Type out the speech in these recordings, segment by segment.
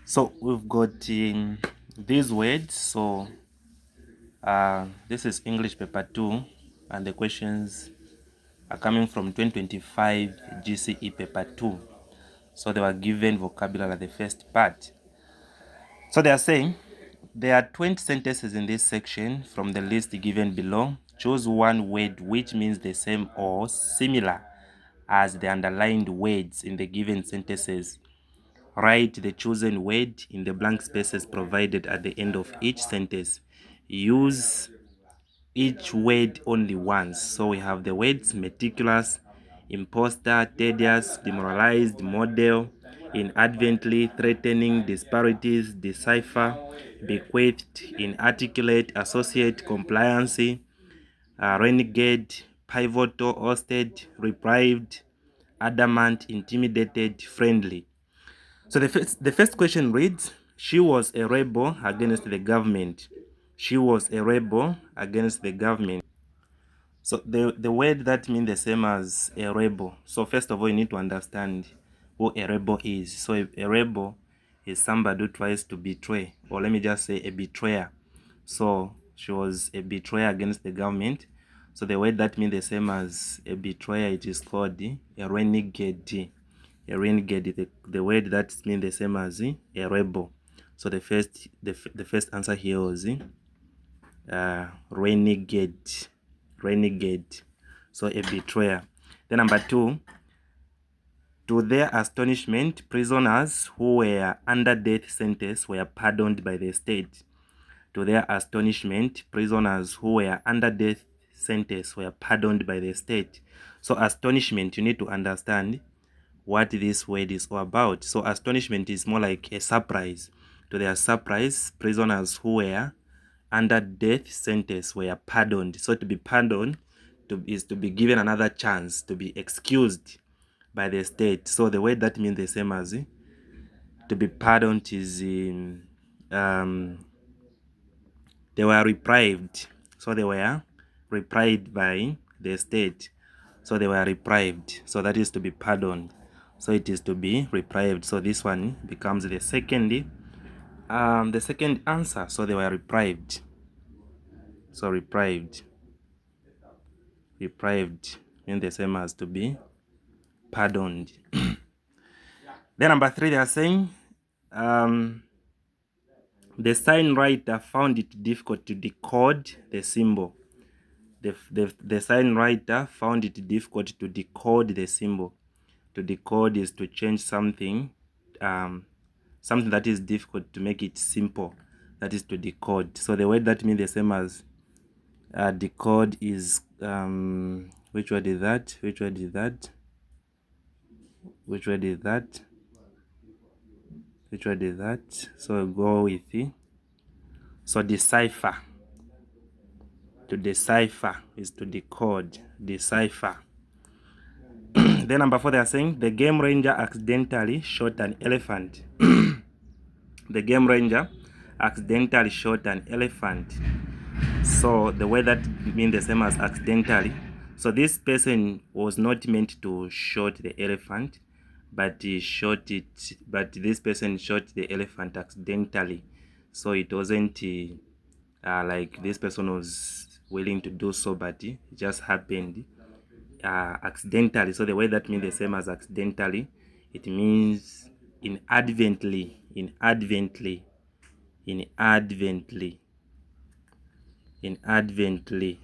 So we've got these words. So this is English paper 2, and the questions are coming from 2025 GCE paper 2. So they were given vocabulary at the first part. So they are saying there are 20 sentences in this section from the list given below. Choose one word which means the same or similar as the underlined words in the given sentences. Write the chosen word in the blank spaces provided at the end of each sentence. Use each word only once. So we have the words meticulous, imposter, tedious, demoralized, model, inadvertently, threatening, disparities, decipher, bequeathed, inarticulate, associate, compliancy, renegade, pivotal, ousted, reprived, adamant, intimidated, friendly. So the first question reads, she was a rebel against the government. She was a rebel against the government. So the word that means the same as a rebel. So first of all, you need to understand who a rebel is. So a rebel is somebody who tries to betray, or let me just say a betrayer. So she was a betrayer against the government. So the word that means the same as a betrayer, it is called a renegade. A renegade, the word that means the same as a rebel. So the first answer here was renegade. Renegade. So a betrayer. Then number 2, to their astonishment, prisoners who were under death sentence were pardoned by the state. To their astonishment, prisoners who were under death sentence were pardoned by the state. So astonishment, you need to understand what this word is all about. So astonishment is more like a surprise. To their surprise, prisoners who were under death sentence were pardoned. So to be pardoned is to be given another chance, to be excused by the state. So the word that means the same as to be pardoned is they were reprived. So they were reprived by the state. So they were reprived. So that is to be pardoned. So it is to be reprived. So this one becomes the second answer. So they were reprived. So reprived means the same as to be pardoned. Then number 3, they are saying the sign writer found it difficult to decode the symbol. The sign writer found it difficult to decode the symbol. To decode is to change something, something that is difficult, to make it simple. That is to decode. So the word that means the same as decode is which word is that? Which word is that? Which word is that? Which word is that? So go with it. So decipher. To decipher is to decode. Decipher. Then number 4, they are saying the game ranger accidentally shot an elephant. The game ranger accidentally shot an elephant. So the word that means the same as accidentally. So this person was not meant to shoot the elephant, but he shot it. But this person shot the elephant accidentally. So it wasn't like this person was willing to do so, but it just happened accidentally. So the word that means the same as accidentally, it means inadvertently. Inadvertently. Inadvertently. Inadvertently.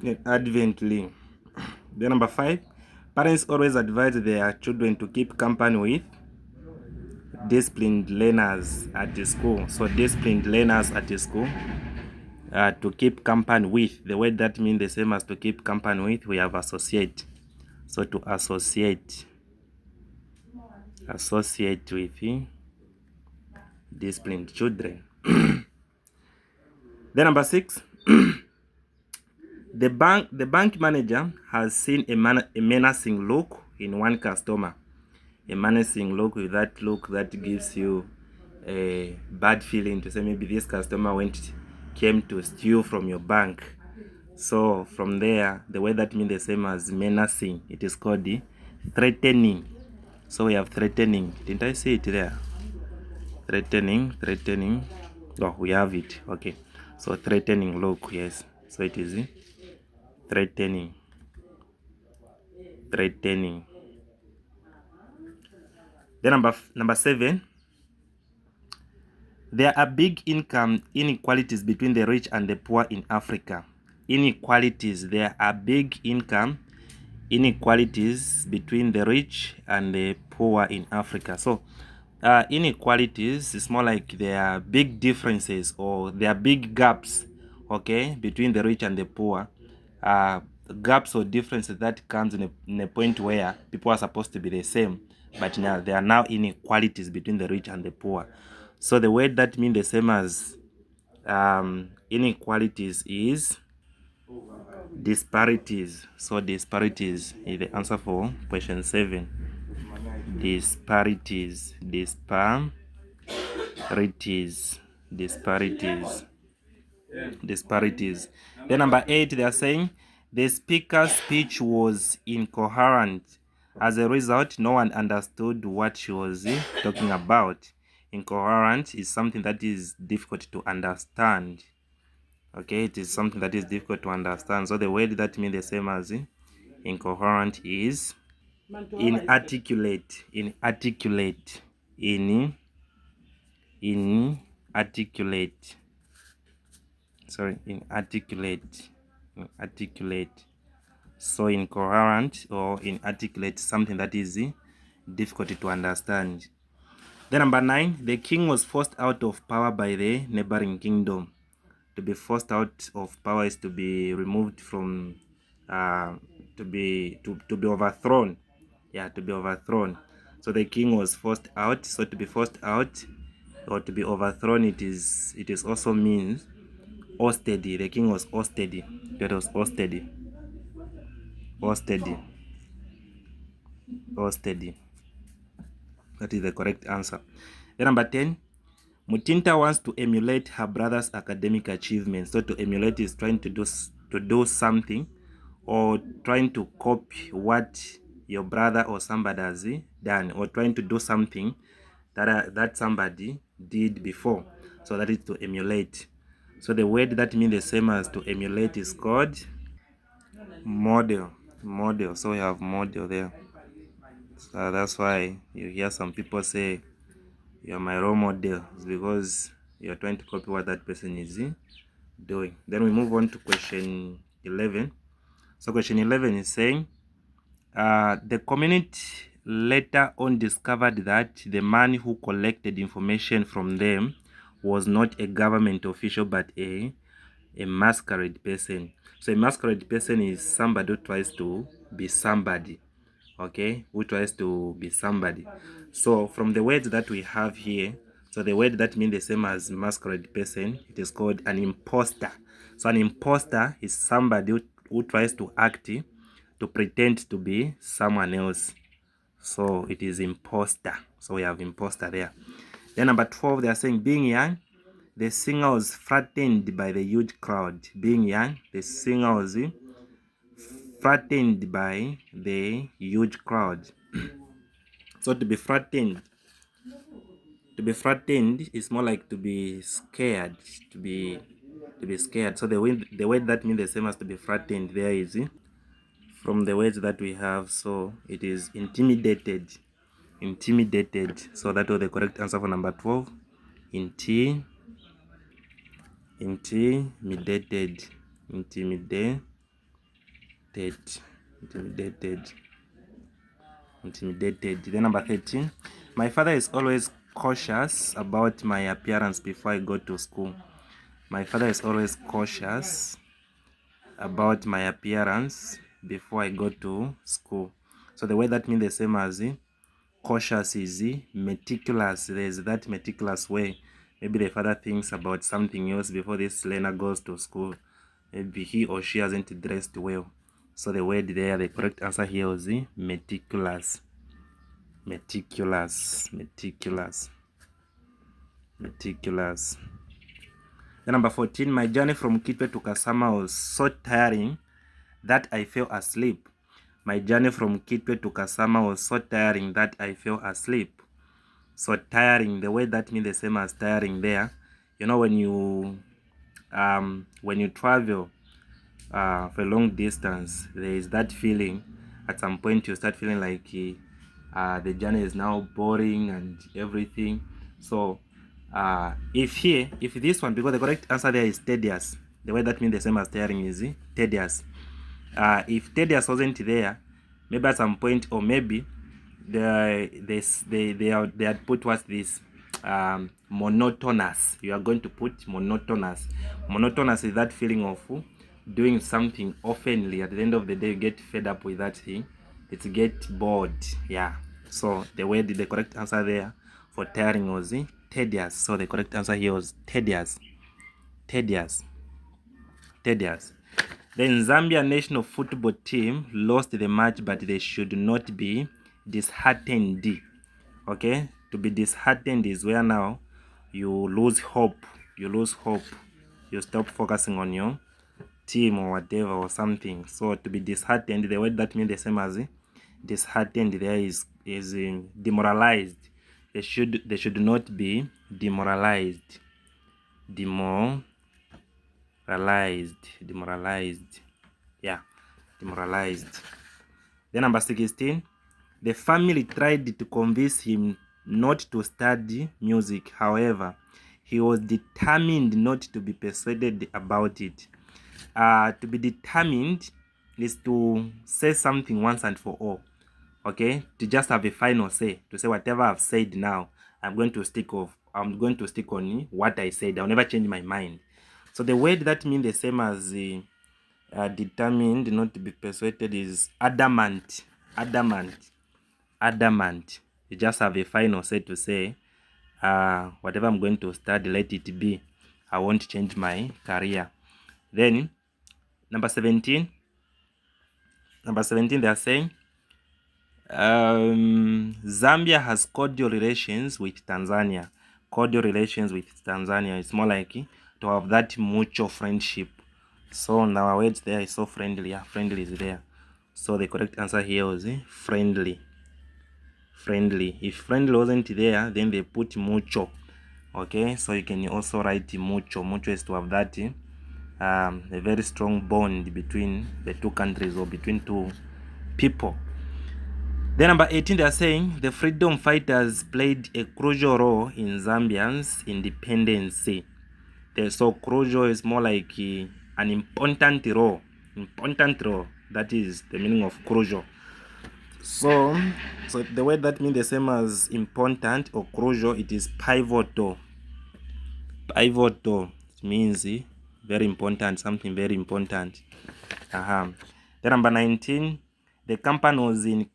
Inadvertently. Then number 5, parents always advise their children to keep company with disciplined learners at the school. So disciplined learners at the school, to keep company with, the word that means the same as to keep company with, we have associate. So to associate with disciplined children. Then number 6, the bank manager has seen a menacing look in one customer. A menacing look, with that look that gives you a bad feeling, to say maybe this customer came to steal from your bank. So from there, the word that means the same as menacing, it is called the threatening. So we have threatening. Didn't I say it there? Threatening. Oh, we have it. Okay. So threatening, look, yes. So it is threatening. Then number 7. There are big income inequalities between the rich and the poor in Africa. Inequalities. There are big income inequalities between the rich and the poor in Africa. So inequalities is more like there are big differences, or there are big gaps, okay, between the rich and the poor. Gaps or differences that comes in a point where people are supposed to be the same, but now there are now inequalities between the rich and the poor. So the word that means the same as inequalities is disparities. So disparities is the answer for question 7. Disparities. Then number 8, they are saying the speaker's speech was incoherent. As a result, no one understood what she was talking about. Incoherent is something that is difficult to understand. Okay, it is something that is difficult to understand. So the word that means the same as incoherent is inarticulate. Inarticulate. So incoherent or inarticulate, something that is difficult to understand. Then number 9, the king was forced out of power by the neighboring kingdom. To be forced out of power is to be removed from, to be overthrown. Yeah, to be overthrown. So the king was forced out. So to be forced out or to be overthrown, it is also means ousted. The king was ousted. That was ousted. That is the correct answer. Then number 10, Mutinta wants to emulate her brother's academic achievements. So to emulate is trying to do something, or trying to copy what your brother or somebody has done, or trying to do something that somebody did before. So that is to emulate. So the word that means the same as to emulate is called model. So we have model there. So that's why you hear some people say you're my role model. It's because you're trying to copy what that person is doing. Then we move on to question 11. So question 11 is saying the community later on discovered that the man who collected information from them was not a government official but a masquerade person. So a masquerade person is somebody who tries to be somebody. Okay, who tries to be somebody. So from the words that we have here, so the word that means the same as masquerade person, it is called an imposter. So an imposter is somebody who tries to act, to pretend to be someone else. So it is imposter. So we have imposter there. Then number 12, they are saying being young, the singer was frightened by the huge crowd. Being young, the singer was frightened by the huge crowd. So to be frightened is more like to be scared, to be scared. So the word that means the same as to be frightened there is from the words that we have. So it is intimidated. So that was the correct answer for number 12. Intimidated. Then number 13, my father is always cautious about my appearance before I go to school. My father is always cautious about my appearance before I go to school. So the way that means the same as cautious is meticulous. There's that meticulous way. Maybe the father thinks about something else before this learner goes to school. Maybe he or she hasn't dressed well. So the word there, the correct answer here is meticulous. Then number 14, my journey from Kitwe to Kasama was so tiring that I fell asleep. My journey from Kitwe to Kasama was so tiring that I fell asleep. So tiring, the way that means the same as tiring there. You know, when you travel for a long distance, there is that feeling. At some point, you start feeling like the journey is now boring and everything. So, if this one, because the correct answer there is tedious. The way that means the same as tiring is tedious. If tedious wasn't there, maybe at some point, or maybe they had put what's this monotonous. You are going to put monotonous. Monotonous is that feeling of doing something oftenly. At the end of the day, you get fed up with that thing. It's get bored. Yeah. So the correct answer there for tiring was tedious. So the correct answer here was tedious. Tedious. Tedious. Then Zambia national football team lost the match, but they should not be disheartened. Okay, to be disheartened is where now you lose hope. You lose hope. You stop focusing on your team or whatever or something. So to be disheartened, the word that means the same as disheartened there is demoralized. They should not be demoralized. Demoralized. Yeah, demoralized. Then number 16, the family tried to convince him not to study music. However, he was determined not to be persuaded about it. To be determined is to say something once and for all. Okay, to just have a final say, to say whatever I've said now, I'm going to stick on what I said. I'll never change my mind. So the word that means the same as determined not to be persuaded is adamant. Adamant. You just have a final say to say, whatever I'm going to study, let it be. I won't change my career. Then number 17, they are saying Zambia has cordial relations with Tanzania. Cordial relations with Tanzania. It's more like to have that mutual friendship. So in our words there is so friendly. Yeah, friendly is there. So the correct answer here was friendly. Friendly. If friendly wasn't there, then they put mutual. Okay, so you can also write mutual. Mutual is to have that a very strong bond between the two countries or between two people. Then number 18, they are saying the freedom fighters played a crucial role in Zambians independence. So crucial is more like an important role. Important role. That is the meaning of crucial. So the word that means the same as important or crucial, it is pivotal. Pivotal means very important, something very important. Then number 19, the company was in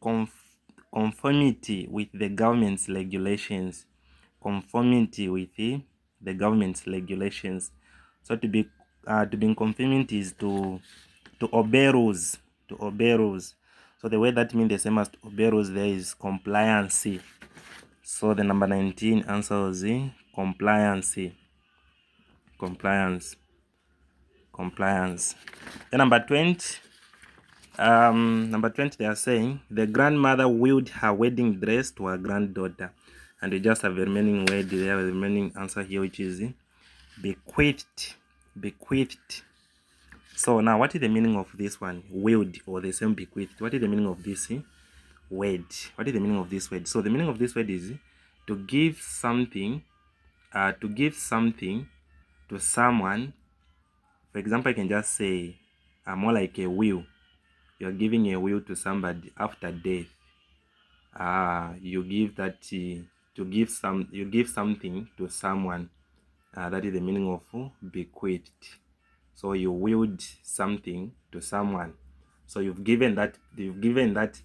conformity with the government's regulations. Conformity with the government's regulations. So to be in conformity is to obey rules. To obey rules. So the way that means the same as to obey rules there is compliance. So the number 19 answer is compliance. Compliance. Then number 20. Number 20, they are saying the grandmother willed her wedding dress to her granddaughter. And we just have the remaining word there, the remaining answer here, which is bequeathed. Bequeathed. So now, what is the meaning of this one? Willed or the same bequeathed. What is the meaning of this word? What is the meaning of this word? So the meaning of this word is to give something, to someone. For example, I can just say more like a will. You're giving a will to somebody after death. You give that you give something to someone. That is the meaning of bequeathed. So you willed something to someone. So you've given that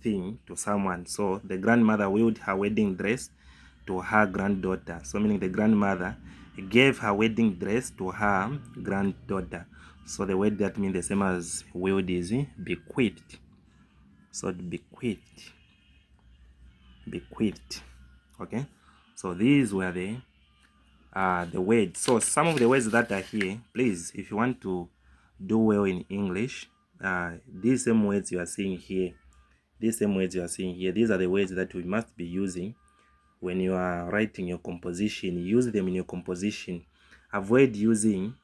thing to someone. So the grandmother willed her wedding dress to her granddaughter. So meaning the grandmother gave her wedding dress to her granddaughter. So the word that means the same as willed is bequeathed. So bequeathed. Okay, so these were the words. So some of the words that are here, please, if you want to do well in English, these same words you are seeing here, these same words you are seeing here, these are the words that we must be using when you are writing your composition. Use them in your composition. Avoid using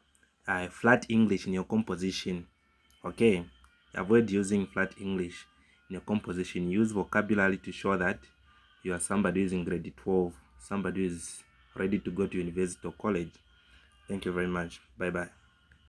flat English in your composition. Okay, avoid using flat English in your composition. Use vocabulary to show that you are somebody who is in grade 12, somebody who is ready to go to university or college. Thank you very much. Bye bye.